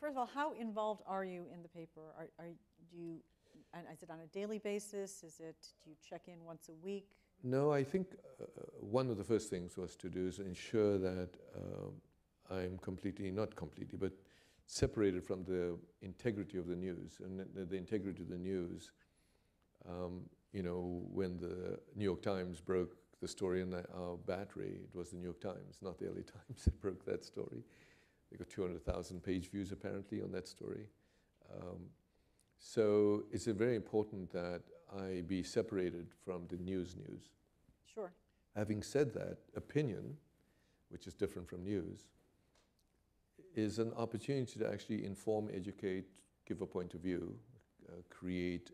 first of all, how involved are you in the paper? Do you, and is it on a daily basis? Do you check in once a week? No, I think one of the first things was to do is ensure that I'm completely, not completely, but separated from the integrity of the news. And the integrity of the news, you know, when the New York Times broke the story on our battery, it was the New York Times, not the LA Times that broke that story. They got 200,000 page views apparently on that story. So it's very important that I be separated from the news. Sure. Having said that, opinion, which is different from news, is an opportunity to actually inform, educate, give a point of view, create.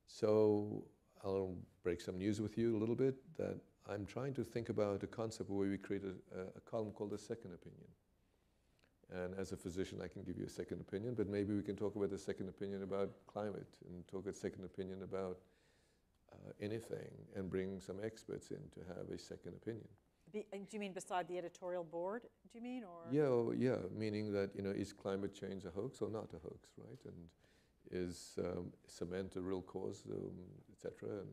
So I'll break some news with you a little bit, that I'm trying to think about a concept where we create a column called a second opinion. And as a physician, I can give you a second opinion, but maybe we can talk about a second opinion about climate and talk a second opinion about anything and bring some experts in to have a second opinion. Do you mean beside the editorial board, do you mean? Or? Yeah, meaning that, you know, is climate change a hoax or not a hoax, right? And is cement a real cause, et cetera? And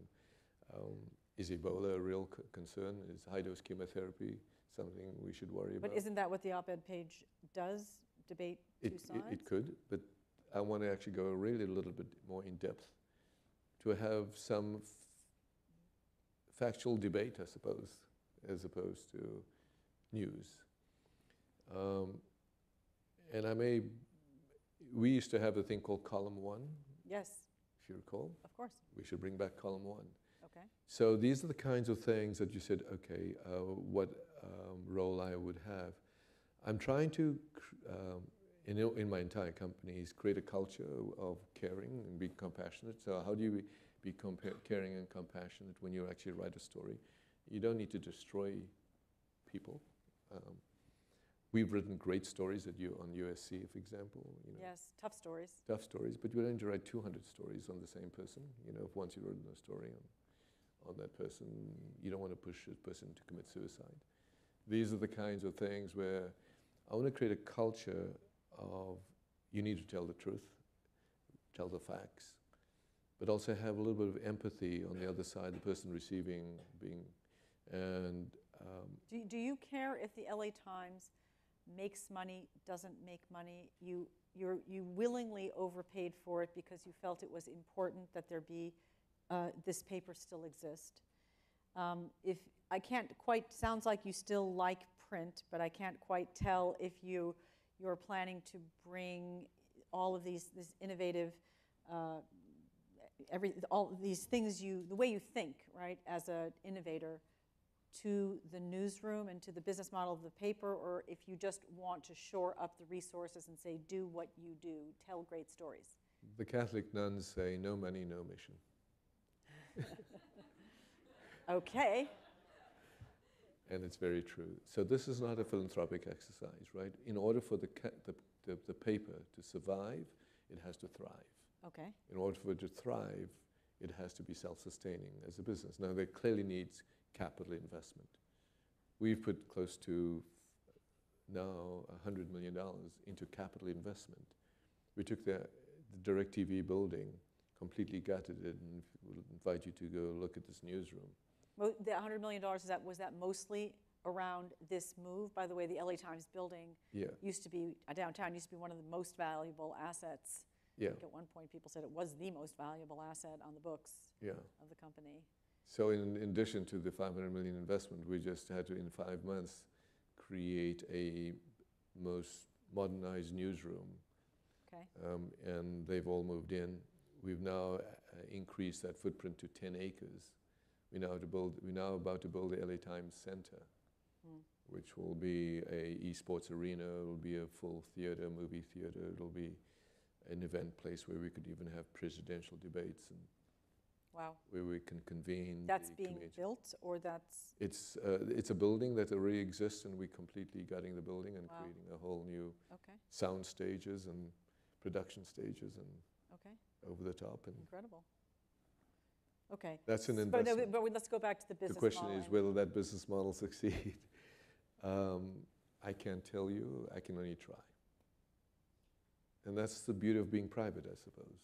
is Ebola a real concern? Is high-dose chemotherapy something we should worry about? But isn't that what the op-ed page does, debate two sides? It could, but I want to actually go really a little bit more in depth to have some factual debate, I suppose, as opposed to news. And we used to have a thing called column one. Yes. If you recall. Of course. We should bring back column one. Okay. So these are the kinds of things that you said, okay, what role I would have. I'm trying to, in my entire company, is create a culture of caring and be compassionate. So how do you be caring and compassionate when you actually write a story? You don't need to destroy people. We've written great stories on USC, for example. You know, yes, tough stories. Tough stories, but you don't need to write 200 stories on the same person. You know, if once you've written a story on that person, you don't want to push a person to commit suicide. These are the kinds of things where I want to create a culture of you need to tell the truth, tell the facts, but also have a little bit of empathy on the other side, the person receiving, being, and... Do you care if the LA Times makes money, doesn't make money? You willingly overpaid for it because you felt it was important that there be this paper still exist. If I can't quite, sounds like you still like print, but I can't quite tell if you're planning to bring all of this innovative, all these things the way you think, right, as an innovator, to the newsroom and to the business model of the paper, or if you just want to shore up the resources and say, do what you do, tell great stories. The Catholic nuns say, no money, no mission. Okay. And it's very true. So this is not a philanthropic exercise, right? In order for the paper to survive, it has to thrive. Okay. In order for it to thrive, it has to be self-sustaining as a business. Now, there clearly needs capital investment. We've put close to now $100 million into capital investment. We took the DirecTV building, completely gutted it, and we'll invite you to go look at this newsroom. The $100 million, was that mostly around this move? By the way, the LA Times building used to be, downtown used to be one of the most valuable assets. Yeah. I think at one point people said it was the most valuable asset on the books of the company. So in addition to the $500 million investment, we just had to, in 5 months, create a most modernized newsroom. Okay. And they've all moved in. We've now increased that footprint to 10 acres. We're now about to build the LA Times Center, which will be a esports arena. It will be a full theater, movie theater. It'll be an event place where we could even have presidential debates and where we can convene. That's being built, or that's? It's a building that already exists, and we're completely gutting the building and creating a whole new sound stages and production stages and over the top. And incredible. Okay. That's an investment. But let's go back to the business model. The question modeling. is whether that business model succeeds. I can't tell you. I can only try. And that's the beauty of being private, I suppose.